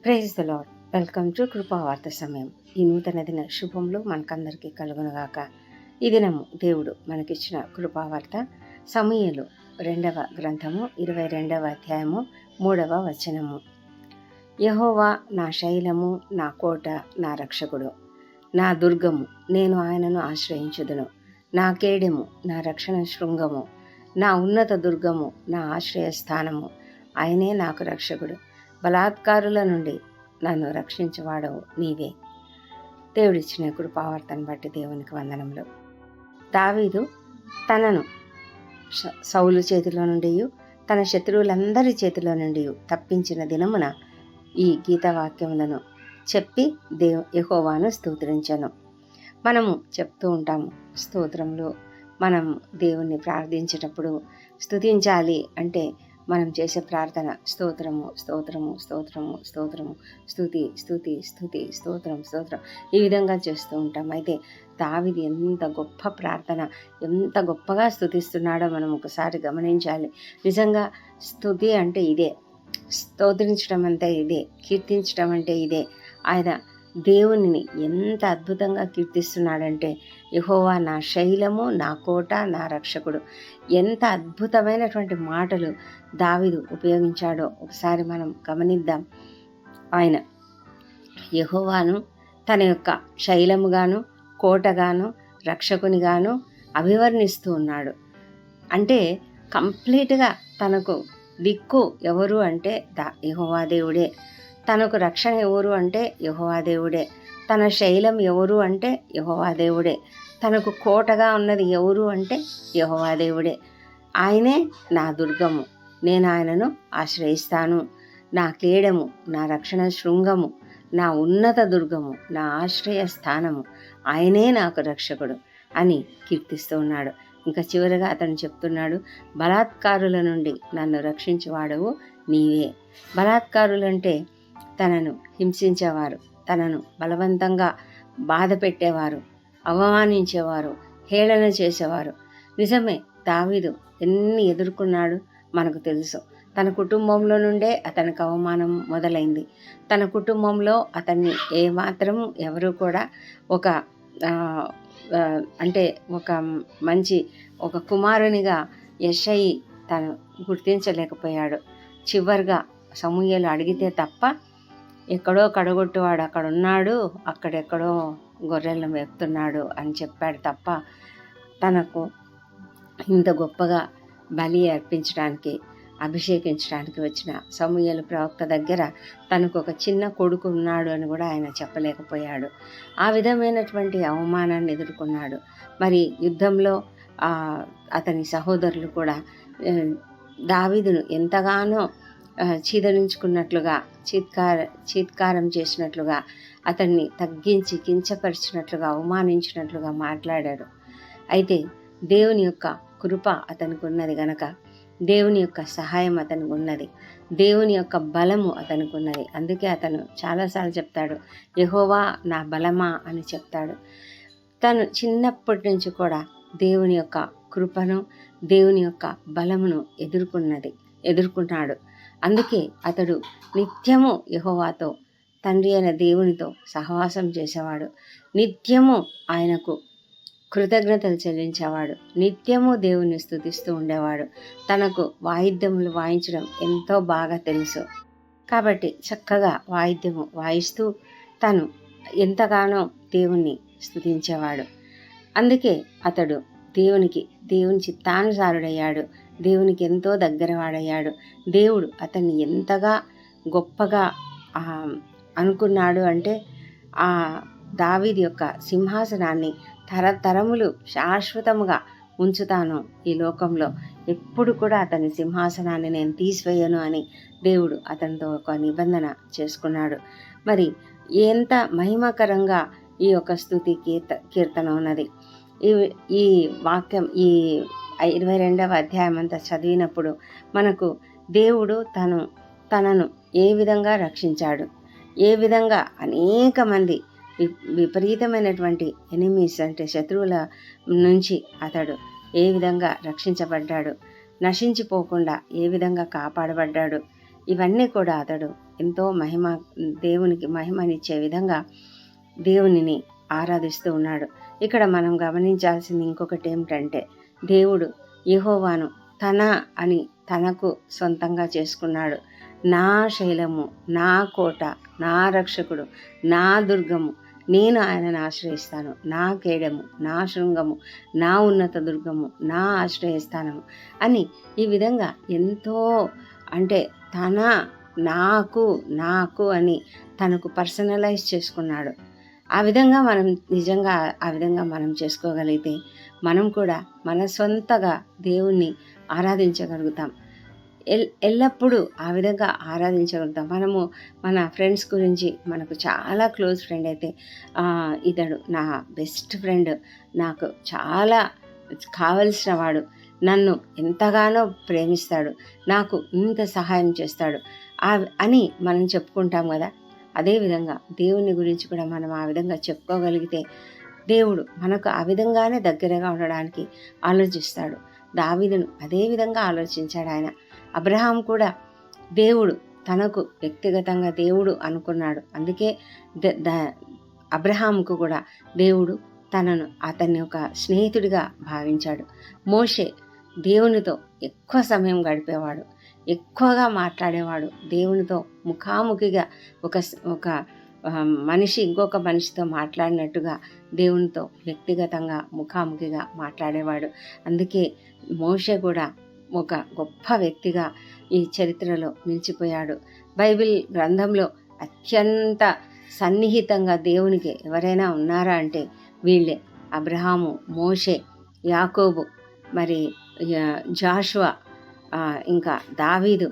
Praise the lord. Welcome to కృపావార్త సమయం. ఈ నూతన దిన శుభంలో మనకందరికీ కలుగునుగాక. ఈ దినము దేవుడు మనకిచ్చిన కృపావార్త సమూయేలు 2వ గ్రంథము 22వ అధ్యాయము 3వ వచనము. యెహోవా నా శైలము, నా కోట, నా రక్షకుడు, నా దుర్గము, నేను ఆయనను ఆశ్రయించుదును. నా కేడెము, నా రక్షణ శృంగము, నా ఉన్నత దుర్గము, నా ఆశ్రయస్థానము, ఆయనే నాకు రక్షకుడు. బలాత్కారుల నుండి నన్ను రక్షించేవాడవు నీవే. దేవుడిచ్చిన కృపావార్తను బట్టి దేవునికి వందనములు. దావీదు తనను సౌలు చేతిలో నుండి, తన శత్రువులందరి చేతిలో నుండి తప్పించిన దినమున ఈ గీతవాక్యములను చెప్పి యెహోవాను స్తోత్రించెను. మనము చెప్తూ ఉంటాము స్తోత్రములు. మనం దేవుణ్ణి ప్రార్థించేటప్పుడు స్తుతించాలి అంటే మనం చేసే ప్రార్థన స్తోత్రము, స్తోత్రము, స్తోత్రము, స్తోత్రము, స్తుతి, స్తుతి, స్తుతి, స్తోత్రం, స్తోత్రం, ఈ విధంగా చేస్తూ ఉంటాం. అయితే దావీదు ఎంత గొప్ప ప్రార్థన, ఎంత గొప్పగా స్తుతిస్తున్నాడో మనం ఒకసారి గమనించాలి. నిజంగా స్తుతి అంటే ఇదే, స్తోత్రించడం అంటే ఇదే, కీర్తించడం అంటే ఇదే. ఆయన దేవునిని ఎంత అద్భుతంగా కీర్తిస్తున్నాడంటే, యెహోవా నా శైలము, నా కోట, నా రక్షకుడు. ఎంత అద్భుతమైనటువంటి మాటలు దావీదు ఉపయోగించాడో ఒకసారి మనం గమనిద్దాం. ఆయన యెహోవాను తన యొక్క శైలముగాను, కోటగాను, రక్షకునిగాను అభివర్ణిస్తూ ఉన్నాడు. అంటే కంప్లీట్గా తనకు దిక్కు ఎవరు అంటే యెహోవా దేవుడే. తనకు రక్షణ ఎవరు అంటే యెహోవా దేవుడే. తన శైలం ఎవరు అంటే యెహోవా దేవుడే. తనకు కోటగా ఉన్నది ఎవరు అంటే యెహోవా దేవుడే. ఆయనే నా దుర్గము, నేను ఆయనను ఆశ్రయిస్తాను. నా కేడము, నా రక్షణ శృంగము, నా ఉన్నత దుర్గము, నా ఆశ్రయ స్థానము, ఆయనే నాకు రక్షకుడు అని కీర్తిస్తూ ఉన్నాడు. ఇంకా చివరిగా అతను చెప్తున్నాడు, బలాత్కారుల నుండి నన్ను రక్షించేవాడవు నీవే. బలాత్కారులంటే తనను హింసించేవారు, తనను బలవంతంగా బాధ పెట్టేవారు, అవమానించేవారు, హేళన చేసేవారు. నిజమే, దావీదు ఎన్ని ఎదుర్కొన్నాడు మనకు తెలుసు. తన కుటుంబంలో నుండే అతనికి అవమానం మొదలైంది. తన కుటుంబంలో అతన్ని ఏమాత్రం ఎవరు కూడా ఒక అంటే ఒక మంచి ఒక కుమారునిగా యెష్షయి తను గుర్తించలేకపోయాడు. చివరిగా సమూయేలు అడిగితే తప్ప, ఎక్కడో కడగొట్టువాడు అక్కడున్నాడు, అక్కడెక్కడో గొర్రెలను మేపుతున్నాడు అని చెప్పాడు తప్ప, తనకు ఇంత గొప్పగా బలి అర్పించడానికి, అభిషేకించడానికి వచ్చిన సమూయేలు ప్రవక్త దగ్గర తనకు ఒక చిన్న కొడుకు ఉన్నాడు అని కూడా ఆయన చెప్పలేకపోయాడు. ఆ విధమైనటువంటి అవమానాన్ని ఎదుర్కొన్నాడు. మరి యుద్ధంలో అతని సహోదరులు కూడా దావీదును ఎంతగానో చీదరించుకున్నట్లుగా, చీత్కారం చేసినట్లుగా, అతన్ని తగ్గించి కించపరిచినట్లుగా, అవమానించినట్లుగా మాట్లాడాడు. అయితే దేవుని యొక్క కృప అతనికి ఉన్నది గనక, దేవుని యొక్క సహాయం అతనికి ఉన్నది, దేవుని యొక్క బలము అతనికి ఉన్నది. అందుకే అతను చాలాసార్లు చెప్తాడు, యెహోవా నా బలమా అని చెప్తాడు. తను చిన్నప్పటి నుంచి కూడా దేవుని యొక్క కృపను, దేవుని యొక్క బలమును ఎదుర్కొన్నాడు. అందుకే అతడు నిత్యము యెహోవాతో, తండ్రి అయిన దేవునితో సహవాసం చేసేవాడు. నిత్యము ఆయనకు కృతజ్ఞతలు చెల్లించేవాడు. నిత్యము దేవుని స్తుతిస్తూ ఉండేవాడు. తనకు వాయిద్యములు వాయించడం ఎంతో బాగా తెలుసు కాబట్టి చక్కగా వాయిద్యము వాయిస్తూ తను ఎంతగానో దేవుణ్ణి స్తుతించేవాడు. అందుకే అతడు దేవుని చిత్తానుసారుడయ్యాడు. దేవునికి ఎంతో దగ్గరవాడయ్యాడు. దేవుడు అతన్ని ఎంతగా గొప్పగా అనుకున్నాడు అంటే, ఆ దావీదు యొక్క సింహాసనాన్ని తరతరములు శాశ్వతముగా ఉంచుతాను ఈ లోకంలో, ఎప్పుడు కూడా అతని సింహాసనాన్ని నేను తీసివేయను అని దేవుడు అతనితో ఒక నిబంధన చేసుకున్నాడు. మరి ఎంత మహిమకరంగా ఈ యొక్క స్తుతి కీర్తన ఉన్నది. ఈ వాక్యం ఈ 22వ అధ్యాయం అంతా చదివినప్పుడు మనకు దేవుడు తనను ఏ విధంగా రక్షించాడు, ఏ విధంగా అనేక మంది విపరీతమైనటువంటి ఎనిమీస్ అంటే శత్రువుల నుంచి అతడు ఏ విధంగా రక్షించబడ్డాడు, నశించిపోకుండా ఏ విధంగా కాపాడబడ్డాడు, ఇవన్నీ కూడా అతడు ఎంతో దేవునికి మహిమనిచ్చే విధంగా దేవునిని ఆరాధిస్తూ ఉన్నాడు. ఇక్కడ మనం గమనించాల్సింది ఇంకొకటి ఏమిటంటే, దేవుడు యెహోవాను తన అని తనకు సొంతంగా చేసుకున్నాడు. నా శైలము, నా కోట, నా రక్షకుడు, నా దుర్గము, నేను ఆయనను ఆశ్రయిస్తాను, నా కేడము, నా శృంగము, నా ఉన్నత దుర్గము, నా ఆశ్రయస్థానము అని ఈ విధంగా ఎంతో అంటే తన నాకు అని తనకు పర్సనలైజ్ చేసుకున్నాడు. ఆ విధంగా మనం చేసుకోగలిగితే మనం కూడా మన సొంతగా దేవుణ్ణి ఆరాధించగలుగుతాం. ఎల్లప్పుడూ ఆ విధంగా ఆరాధించగలుగుతాం. మనము మన ఫ్రెండ్స్ గురించి, మనకు చాలా క్లోజ్ ఫ్రెండ్ అయితే ఇతడు నా బెస్ట్ ఫ్రెండ్, నాకు చాలా కావలసిన వాడు, నన్ను ఎంతగానో ప్రేమిస్తాడు, నాకు ఇంత సహాయం చేస్తాడు అని మనం చెప్పుకుంటాం కదా. అదేవిధంగా దేవుని గురించి కూడా మనం ఆ విధంగా చెప్పుకోగలిగితే దేవుడు మనకు ఆ విధంగానే దగ్గరగా ఉండడానికి ఆలోచిస్తాడు. దావీదును అదే విధంగా ఆలోచించాడు ఆయన. అబ్రహాం కూడా దేవుడు తనకు వ్యక్తిగతంగా దేవుడు అనుకున్నాడు. అందుకే అబ్రహాంకు కూడా దేవుడు అతన్ని ఒక స్నేహితుడిగా భావించాడు. మోషే దేవునితో ఎక్కువ సమయం గడిపేవాడు, ఎక్కువగా మాట్లాడేవాడు. దేవునితో ముఖాముఖిగా ఒక మనిషి ఇంకొక మనిషితో మాట్లాడినట్టుగా దేవునితో వ్యక్తిగతంగా ముఖాముఖిగా మాట్లాడేవాడు. అందుకే మోషే కూడా ఒక గొప్ప వ్యక్తిగా ఈ చరిత్రలో నిలిచిపోయాడు. బైబిల్ గ్రంథంలో అత్యంత సన్నిహితంగా దేవునికి ఎవరైనా ఉన్నారా అంటే వీళ్ళే. అబ్రహాము, మోషే, యాకోబు, మరి జాషువా, ఇంకా దావీదు,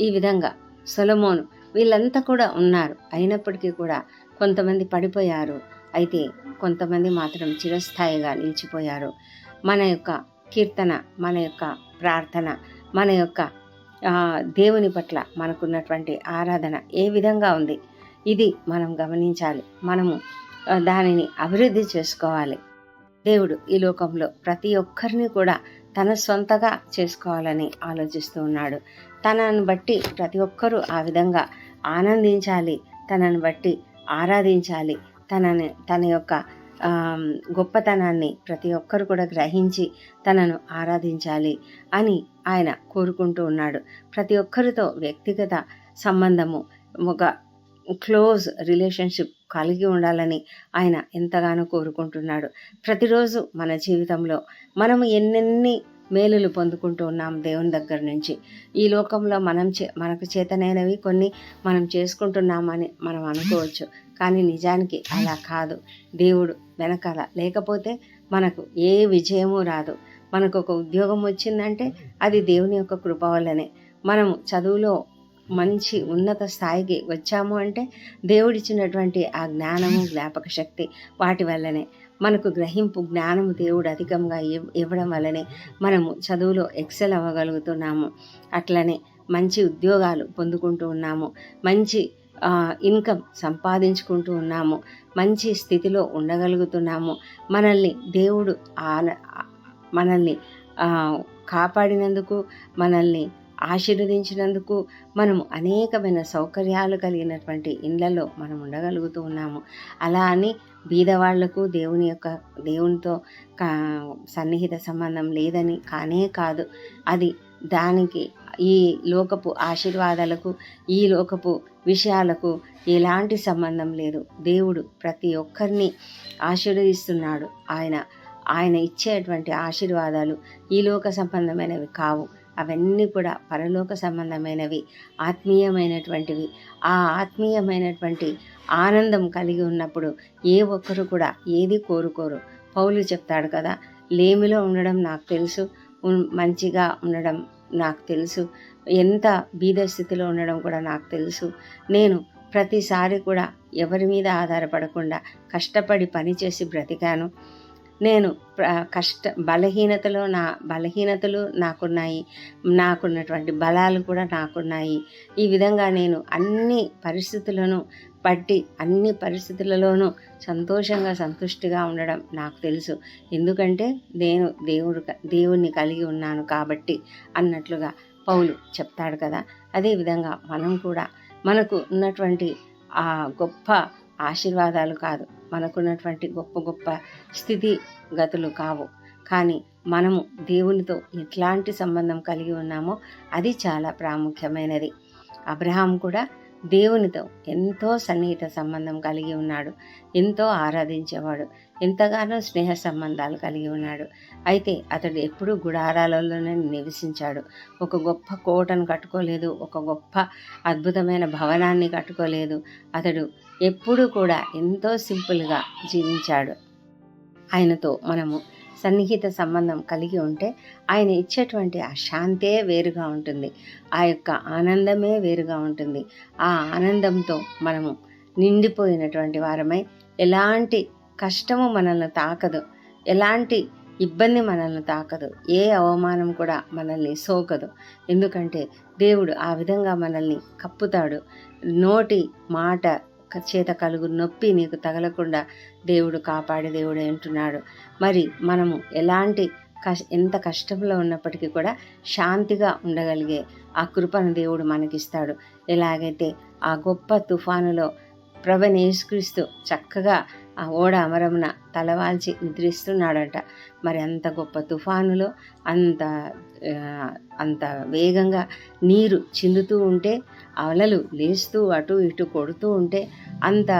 ఈ విధంగా సొలొమోను, వీళ్ళంతా కూడా ఉన్నారు. అయినప్పటికీ కూడా కొంతమంది పడిపోయారు, అయితే కొంతమంది మాత్రం చిరస్థాయిగా నిలిచిపోయారు. మన యొక్క కీర్తన, మన యొక్క ప్రార్థన, మన యొక్క దేవుని పట్ల మనకున్నటువంటి ఆరాధన ఏ విధంగా ఉంది, ఇది మనం గమనించాలి. మనము దానిని అభివృద్ధి చేసుకోవాలి. దేవుడు ఈ లోకంలో ప్రతి ఒక్కరిని కూడా తన సొంతగా చేసుకోవాలని ఆలోచిస్తూ ఉన్నాడు. తనను బట్టి ప్రతి ఒక్కరూ ఆ విధంగా ఆనందించాలి, తనను బట్టి ఆరాధించాలి, తన యొక్క గొప్పతనాన్ని ప్రతి ఒక్కరు కూడా గ్రహించి తనను ఆరాధించాలి అని ఆయన కోరుకుంటూ ఉన్నాడు. ప్రతి ఒక్కరితో వ్యక్తిగత సంబంధము, ఒక క్లోజ్ రిలేషన్షిప్ కలిగి ఉండాలని ఆయన ఎంతగానో కోరుకుంటున్నాడు. ప్రతిరోజు మన జీవితంలో మనము ఎన్నెన్ని మేలులు పొందుకుంటూ ఉన్నాం దేవుని దగ్గర నుంచి. ఈ లోకంలో మనకు చేతనైనవి కొన్ని మనం చేసుకుంటున్నామని మనం అనుకోవచ్చు, కానీ నిజానికి అలా కాదు. దేవుడు వెనకాల లేకపోతే మనకు ఏ విజయము రాదు. మనకు ఒక ఉద్యోగం వచ్చిందంటే అది దేవుని యొక్క కృప వల్లనే. మనము చదువులో మంచి ఉన్నత స్థాయికి వచ్చాము అంటే దేవుడిచ్చినటువంటి ఆ జ్ఞానము, జ్ఞాపక శక్తి, వాటి వల్లనే. మనకు గ్రహింపు జ్ఞానము దేవుడు అధికంగా ఇవ్వడం వల్లనే మనము చదువులో ఎక్సెల్ అవ్వగలుగుతున్నాము. అట్లనే మంచి ఉద్యోగాలు పొందుకుంటూ ఉన్నాము, మంచి ఇన్కమ్ సంపాదించుకుంటూ ఉన్నాము, మంచి స్థితిలో ఉండగలుగుతున్నాము. దేవుడు మనల్ని కాపాడినందుకు, మనల్ని ఆశీర్వదించినందుకు మనము అనేకమైన సౌకర్యాలు కలిగినటువంటి ఇళ్లలో మనం ఉండగలుగుతూ ఉన్నాము. అలా అని బీదవాళ్లకు దేవునితో సన్నిహిత సంబంధం లేదని కానే కాదు. అది దానికి ఈ లోకపు ఆశీర్వాదాలకు, ఈ లోకపు విషయాలకు ఎలాంటి సంబంధం లేదు. దేవుడు ప్రతి ఒక్కరిని ఆశీర్వదిస్తున్నాడు. ఆయన ఇచ్చేటువంటి ఆశీర్వాదాలు ఈ లోక సంబంధమైనవి కావు. అవన్నీ కూడా పరలోక సంబంధమైనవి, ఆత్మీయమైనటువంటివి. ఆ ఆత్మీయమైనటువంటి ఆనందం కలిగి ఉన్నప్పుడు ఏ ఒక్కరు కూడా ఏది కోరుకోరు. పౌలు చెప్తాడు కదా, లేమిలో ఉండడం నాకు తెలుసు, మంచిగా ఉండడం నాకు తెలుసు, ఎంత బీద స్థితిలో ఉండడం కూడా నాకు తెలుసు. నేను ప్రతిసారి కూడా ఎవరి మీద ఆధారపడకుండా కష్టపడి పనిచేసి బ్రతికాను. నేను బలహీనతలు నాకున్నాయి, నాకున్నటువంటి బలాలు కూడా నాకున్నాయి. ఈ విధంగా నేను అన్ని పరిస్థితులను బట్టి అన్ని పరిస్థితులలోనూ సంతోషంగా ఉండడం నాకు తెలుసు. ఎందుకంటే నేను దేవుణ్ణి కలిగి ఉన్నాను కాబట్టి అన్నట్లుగా పౌలు చెప్తాడు కదా. అదేవిధంగా మనం కూడా మనకు ఉన్నటువంటి ఆ గొప్ప ఆశీర్వాదాలు కాదు, మనకున్నటువంటి గొప్ప గొప్ప స్థితిగతులు కావు. కానీ మనము దేవునితో ఎట్లాంటి సంబంధం కలిగి ఉన్నామో అది చాలా ప్రాముఖ్యమైనది. అబ్రహాం కూడా దేవునితో ఎంతో సన్నిహిత సంబంధం కలిగి ఉన్నాడు, ఎంతో ఆరాధించేవాడు, ఎంతగానో స్నేహ సంబంధాలు కలిగి ఉన్నాడు. అయితే అతడు ఎప్పుడూ గుడారాలలోనే నివసించాడు. ఒక గొప్ప కోటను కట్టుకోలేదు, ఒక గొప్ప అద్భుతమైన భవనాన్ని కట్టుకోలేదు. అతడు ఎప్పుడూ కూడా ఎంతో సింపుల్గా జీవించాడు. ఆయనతో మనము సన్నిహిత సంబంధం కలిగి ఉంటే ఆయన ఇచ్చేటువంటి ఆ శాంతే వేరుగా ఉంటుంది, ఆ యొక్క ఆనందమే వేరుగా ఉంటుంది. ఆ ఆనందంతో మనము నిండిపోయినటువంటి వారమై ఎలాంటి కష్టము మనల్ని తాకదు, ఎలాంటి ఇబ్బంది మనల్ని తాకదు, ఏ అవమానం కూడా మనల్ని సోకదు. ఎందుకంటే దేవుడు ఆ విధంగా మనల్ని కప్పుతాడు. నోటి మాట చేత కలుగు నొప్పి నీకు తగలకుండా దేవుడు కాపాడే దేవుడు అంటున్నాడు. మరి మనము ఎలాంటి ఎంత కష్టంలో ఉన్నప్పటికీ కూడా శాంతిగా ఉండగలిగే ఆ కృపను దేవుడు మనకిస్తాడు. ఎలాగైతే ఆ గొప్ప తుఫానులో ప్రభువైన యేసుక్రీస్తు చక్కగా ఆ ఓడ అమరమున తలవాల్చి నిద్రిస్తున్నాడంట. మరి అంత గొప్ప తుఫానులో అంత వేగంగా నీరు చిందుతూ ఉంటే, అలలు లేస్తూ అటు ఇటు కొడుతూ ఉంటే, అంత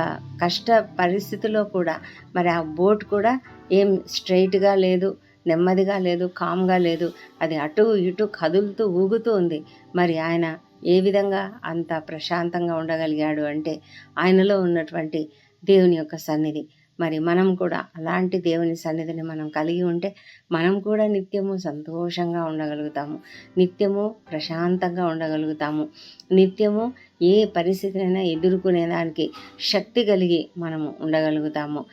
కష్ట పరిస్థితిలో కూడా మరి ఆ బోట్ కూడా ఏం స్ట్రైట్గా లేదు, నెమ్మదిగా లేదు, కామ్గా లేదు. అది అటు ఇటు కదులుతూ ఊగుతూ ఉంది. మరి ఆయన ఏ విధంగా అంత ప్రశాంతంగా ఉండగలిగాడు అంటే ఆయనలో ఉన్నటువంటి దేవుని యొక్క సన్నిధి. మరి మనం కూడా అలాంటి దేవుని సన్నిధిని మనం కలిగి ఉంటే మనం కూడా నిత్యము సంతోషంగా ఉండగలుగుతాము, నిత్యము ప్రశాంతంగా ఉండగలుగుతాము, నిత్యము ఏ పరిస్థితినైనా ఎదుర్కొనేదానికి శక్తి కలిగి మనము ఉండగలుగుతాము.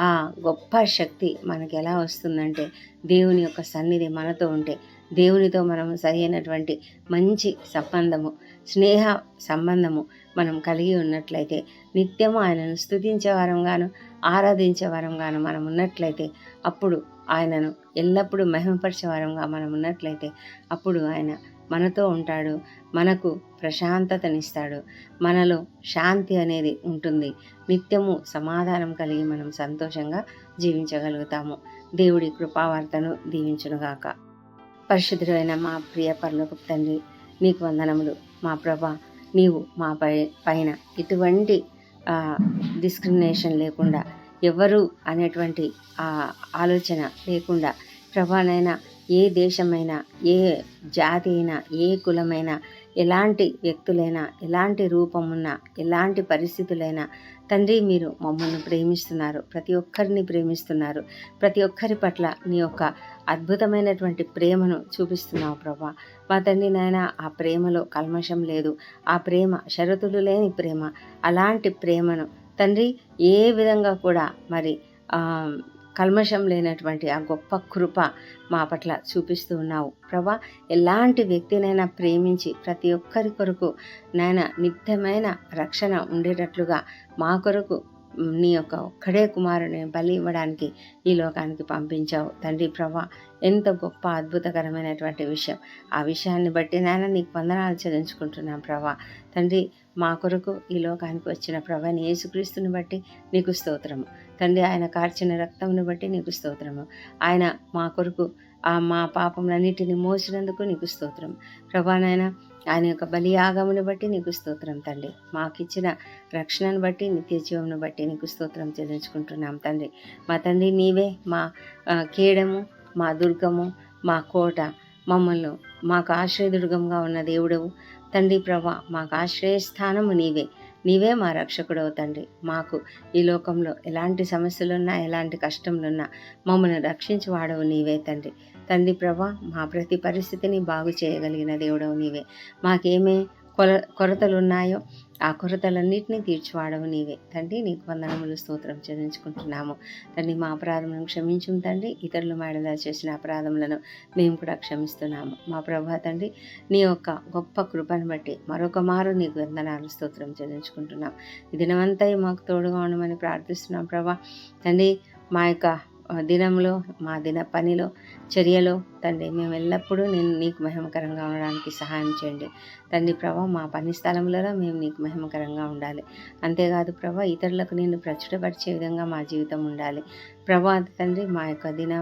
ఆ గొప్ప శక్తి మనకి ఎలా వస్తుందంటే దేవుని యొక్క సన్నిధి మనతో ఉంటే, దేవునితో మనము సరైనటువంటి మంచి సంబంధము, స్నేహ సంబంధము మనం కలిగి ఉన్నట్లయితే, నిత్యము ఆయనను స్తుతించే వారంగాను ఆరాధించే వారంగాను మనం ఉన్నట్లయితే, అప్పుడు ఆయనను ఎల్లప్పుడూ మహిమపరిచే వారంగా మనం ఉన్నట్లయితే, అప్పుడు ఆయన మనతో ఉంటాడు, మనకు ప్రశాంతతనిస్తాడు, మనలో శాంతి అనేది ఉంటుంది, నిత్యము సమాధానం కలిగి మనం సంతోషంగా జీవించగలుగుతాము. దేవుడి కృపావార్తను దీవించునుగాక. పరిశుద్ధుడైన మా ప్రియ పరలోకపు తండ్రి, నీకు వందనములు. మా ప్రభా, నీవు మా పైన ఎటువంటి డిస్క్రిమినేషన్ లేకుండా, ఎవరు అనేటువంటి ఆలోచన లేకుండా ప్రభానైనా, ఏ దేశమైనా, ఏ జాతి అయినా, ఏ కులమైనా, ఎలాంటి వ్యక్తులైనా, ఎలాంటి రూపమున్నా, ఎలాంటి పరిస్థితులైనా తండ్రి, మీరు మమ్మల్ని ప్రేమిస్తున్నారు, ప్రతి ఒక్కరిని ప్రేమిస్తున్నారు, ప్రతి ఒక్కరి పట్ల నీ యొక్క అద్భుతమైనటువంటి ప్రేమను చూపిస్తున్నావు ప్రభా. మా తండ్రి నాయన, ఆ ప్రేమలో కల్మషం లేదు, ఆ ప్రేమ షరతులు లేని ప్రేమ. అలాంటి ప్రేమను తండ్రి ఏ విధంగా కూడా మరి కల్మషం లేనటువంటి ఆ గొప్ప కృప మా పట్ల చూపిస్తూ ఉన్నావు ప్రభా. ఎలాంటి వ్యక్తినైనా ప్రేమించి ప్రతి ఒక్కరి కొరకు నాయన నిత్యమైన రక్షణ ఉండేటట్లుగా మా కొరకు నీ యొక్క ఒక్కడే కుమారుని బలి ఇవ్వడానికి ఈ లోకానికి పంపించావు తండ్రి ప్రభా. ఎంత గొప్ప అద్భుతకరమైనటువంటి విషయం. ఆ విషయాన్ని బట్టి నాయన నీకు వందనాలు చెల్లించుకుంటున్నాం ప్రభా. తండ్రి, మా కొరకు ఈ లోకానికి వచ్చిన ప్రభువైన యేసుక్రీస్తుని బట్టి నీకు స్తోత్రము తండ్రి. ఆయన కార్చిన రక్తమును బట్టి నీకు స్తోత్రము. ఆయన మా కొరకు మా పాపములన్నిటిని మోసినందుకు నీకు స్తోత్రం ప్రభా. నాయన, ఆయన యొక్క బలియాగమును బట్టి నీకు స్తోత్రం తండ్రి. మాకిచ్చిన రక్షణను బట్టి, నిత్య జీవమును బట్టి నీకు స్తోత్రం చెల్లించుకుంటున్నాం తండ్రి. మా తండ్రి, నీవే మా కేడము, మా దుర్గము, మా కోట, మమ్మల్ని మాకు ఆశ్రయదుర్గంగా ఉన్న దేవుడవు తండ్రి ప్రభా. మాకు ఆశ్రయస్థానము నీవే మా రక్షకుడవు తండ్రి. మాకు ఈ లోకంలో ఎలాంటి సమస్యలున్నా, ఎలాంటి కష్టములున్నా మమ్మల్ని రక్షించి వాడవు నీవే తండ్రి. తండ్రి ప్రభా, మా ప్రతి పరిస్థితిని బాగు చేయగలిగిన దేవుడవు నీవే. మాకేమే కొరతలు ఉన్నాయో ఆ కొరతలన్నింటినీ తీర్చివాడవు నీవే తండ్రి. నీకు వందనములు, స్తోత్రం చెల్లించుకుంటున్నాము తండ్రి. మా అపరాధములను క్షమించుము తండ్రి. ఇతరులు మాడలా చేసిన అపరాధములను మేము కూడా క్షమిస్తున్నాము మా ప్రభా తండ్రి. నీ యొక్క గొప్ప కృపను బట్టి మరొక మారు నీకు వందనాలు, స్తోత్రం చెల్లించుకుంటున్నాం. ఈ దినమంతా మాకు తోడుగా ఉండమని ప్రార్థిస్తున్నాం ప్రభా తండ్రి. మా యొక్క దినంలో, మా దిన పనిలో, చర్యలో తండ్రి మేము ఎల్లప్పుడూ నీకు మహిమకరంగా ఉండడానికి సహాయం చేయండి తండ్రి. ప్రభా మా పని స్థలములలో మేము నీకు మహిమకరంగా ఉండాలి. అంతేకాదు ప్రభా ఇతరులకు నిన్ను ప్రచురపరిచే విధంగా మా జీవితం ఉండాలి ప్రభా. తండ్రి మా యొక్క దిన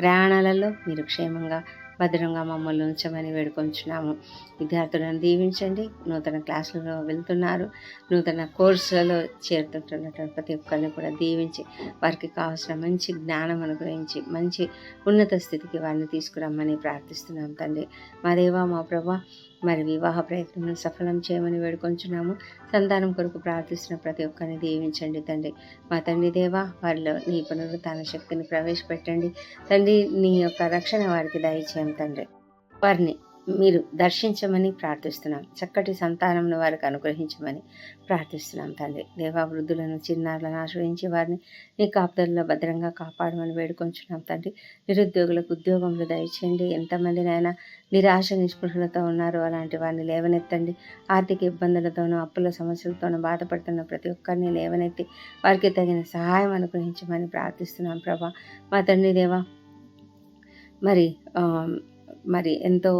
ప్రయాణాలలో మీరు క్షేమంగా భద్రంగా మమ్మల్ని ఉంచమని వేడుకొంచున్నాము. విద్యార్థులను దీవించండి. నూతన క్లాసులలో వెళ్తున్నారు, నూతన కోర్సులలో చేరుతుంటున్నటువంటి ప్రతి ఒక్కరిని కూడా దీవించి వారికి కావాల్సిన మంచి జ్ఞానం అనుగ్రహించి మంచి ఉన్నత స్థితికి వారిని తీసుకురమ్మని ప్రార్థిస్తున్నాం తండ్రి. మా దేవా మా ప్రభా మరి వివాహ ప్రయత్నం సఫలం చేయమని వేడుకొంచున్నాము. సంతానం కొరకు ప్రార్థిస్తున్న ప్రతి ఒక్కరిని దీవించండి తండ్రి. మా తండ్రి దేవా వారిలో నీ పునరుత్థాన శక్తిని ప్రవేశపెట్టండి తండ్రి. నీ యొక్క రక్షణ వారికి దయచేయం తండ్రి. వారిని మీరు దర్శించమని ప్రార్థిస్తున్నాం. చక్కటి సంతానంను వారికి అనుగ్రహించమని ప్రార్థిస్తున్నాం తండ్రి. దేవా వృద్ధులను చిన్నారులను ఆశ్రయించి వారిని నీ కాపుదలలో భద్రంగా కాపాడమని వేడుకొంచున్నాం తండ్రి. నిరుద్యోగులకు ఉద్యోగంలో దయచేయండి. ఎంతమందినైనా నిరాశ నిస్పృహలతో ఉన్నారో అలాంటి వారిని లేవనెత్తండి. ఆర్థిక ఇబ్బందులతోనూ అప్పుల సమస్యలతోనూ బాధపడుతున్న ప్రతి ఒక్కరిని లేవనెత్తి వారికి తగిన సహాయం అనుగ్రహించమని ప్రార్థిస్తున్నాం ప్రభా. మా తండ్రి దేవా మరి ఎంతో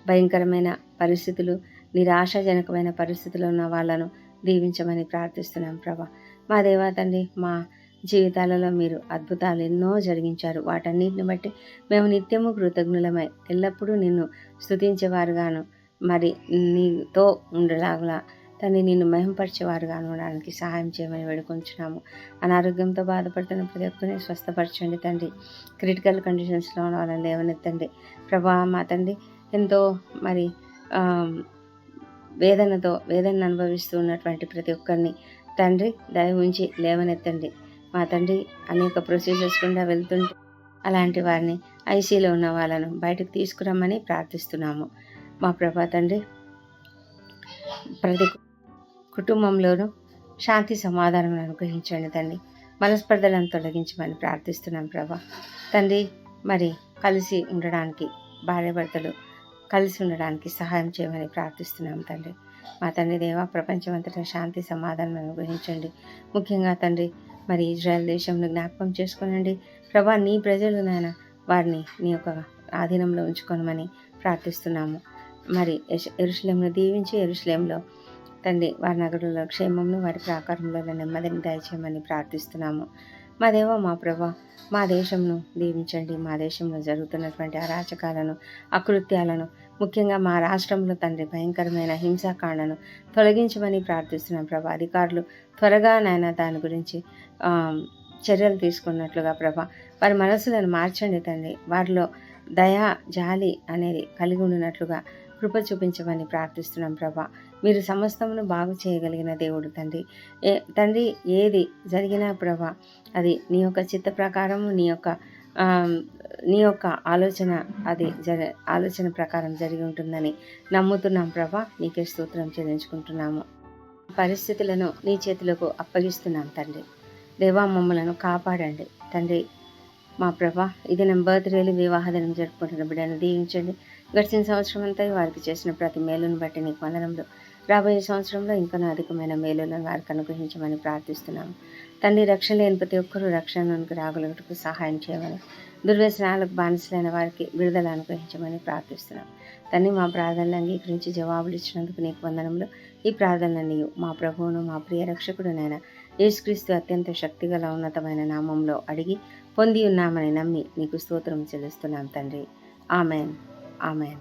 భయంకరమైన పరిస్థితులు, నిరాశాజనకమైన పరిస్థితులు ఉన్న వాళ్ళను దీవించమని ప్రార్థిస్తున్నాం ప్రభా. మా దేవా తండ్రి మా జీవితాలలో మీరు అద్భుతాలు ఎన్నో జరిగించారు. వాటన్నిటిని బట్టి మేము నిత్యము కృతజ్ఞులమై ఎల్లప్పుడూ నిన్ను స్తుతించేవారుగాను మరి నీతో ఉండలాగా తండ్రి నిన్ను మహింపరిచేవారుగా ఉండడానికి సహాయం చేయమని వేడుకొంచున్నాము. అనారోగ్యంతో బాధపడుతున్న ప్రతి ఒక్కరిని స్వస్థపరచండి తండ్రి. క్రిటికల్ కండిషన్స్లో ఉన్న వాళ్ళని లేవనెత్తండి ప్రభా. మా తండ్రి ఎంతో మరి వేదన అనుభవిస్తూ ఉన్నటువంటి ప్రతి ఒక్కరిని తండ్రి దయ ఉంచి లేవనెత్తండి. మా తండ్రి అనేక ప్రొసీజర్స్ గుండా వెళ్తుంటే అలాంటి వారిని ఐసీలో ఉన్న వాళ్ళను బయటకు తీసుకురమ్మని ప్రార్థిస్తున్నాము. మా ప్రభా తండ్రి ప్రతి కుటుంబంలోనూ శాంతి సమాధానం అనుగ్రహించండి తండ్రి. మనస్పర్ధలను తొలగించమని ప్రార్థిస్తున్నాం ప్రభా తండ్రి. మరి కలిసి ఉండడానికి భార్యాభర్తలు కలిసి ఉండడానికి సహాయం చేయమని ప్రార్థిస్తున్నాం తండ్రి. మా తండ్రి దేవా ప్రపంచమంతటా శాంతి సమాధానం అనుగ్రహించండి. ముఖ్యంగా తండ్రి మరి ఇజ్రాయెల్ దేశంను జ్ఞాపకం చేసుకోనండి ప్రభా. నీ ప్రజలు నాయన వారిని నీ యొక్క ఆధీనంలో ఉంచుకోనమని ప్రార్థిస్తున్నాము. మరి యెరూషలేమును దీవించి యెరూషలేములో తండ్రి వారి నగరంలో క్షేమంను వారి ప్రాకారంలో నెమ్మదిని దయచేయమని ప్రార్థిస్తున్నాము. మా దేవ మా ప్రభా మా దేశంను దీవించండి. మా దేశంలో జరుగుతున్నటువంటి అరాచకాలను అకృత్యాలను ముఖ్యంగా మా రాష్ట్రంలో తండ్రి భయంకరమైన హింసాకాండను తొలగించమని ప్రార్థిస్తున్నాం ప్రభా. అధికారులు త్వరగా నాయన దాని గురించి చర్యలు తీసుకున్నట్లుగా ప్రభా వారి మనసులను మార్చండి తండ్రి. వారిలో దయా జాలి అనేది కలిగి ఉండినట్లుగా కృప చూపించమని ప్రార్థిస్తున్నాం ప్రభా. మీరు సమస్తమును బాగు చేయగలిగిన దేవుడు తండ్రి. తండ్రి ఏది జరిగినా ప్రభా అది నీ యొక్క చిత్త ప్రకారము నీ యొక్క ఆలోచన ప్రకారం జరిగి ఉంటుందని నమ్ముతున్నాం ప్రభా. నీకే స్తోత్రం చెల్లించుకుంటున్నాము. పరిస్థితులను నీ చేతులకు అప్పగిస్తున్నాం తండ్రి. దేవా మమ్మలను కాపాడండి తండ్రి. మా ప్రభా ఇది నా బర్త్డేలు వివాహ దినం జరుపుకుంటున్న బిడ్డను దీవించండి. గడిచిన సంవత్సరం అంతా వారికి చేసిన ప్రతి మేలును బట్టి నీకు వందనములు. రాబోయే సంవత్సరంలో ఇంకా అధికమైన మేలులను వారికి అనుగ్రహించమని ప్రార్థిస్తున్నాము తండ్రి. రక్షణ లేని ప్రతి ఒక్కరూ రక్షణకు రాగలుగుటకు సహాయం చేయమని, దుర్వ్యసనాలకు బానిసలైన వారికి విడుదల అనుగ్రహించమని ప్రార్థిస్తున్నాం తండ్రి. మా ప్రార్థనలు అంగీకరించి జవాబులు ఇచ్చినందుకు నీకు వందనములు. ఈ ప్రార్థనలు మా ప్రభువును మా ప్రియ రక్షకుడునైన యేసుక్రీస్తు అత్యంత శక్తిగల ఉన్నతమైన నామంలో అడిగి పొంది ఉన్నామని నమ్మి నీకు స్తోత్రం చెల్లిస్తున్నాం తండ్రి. Amen amen.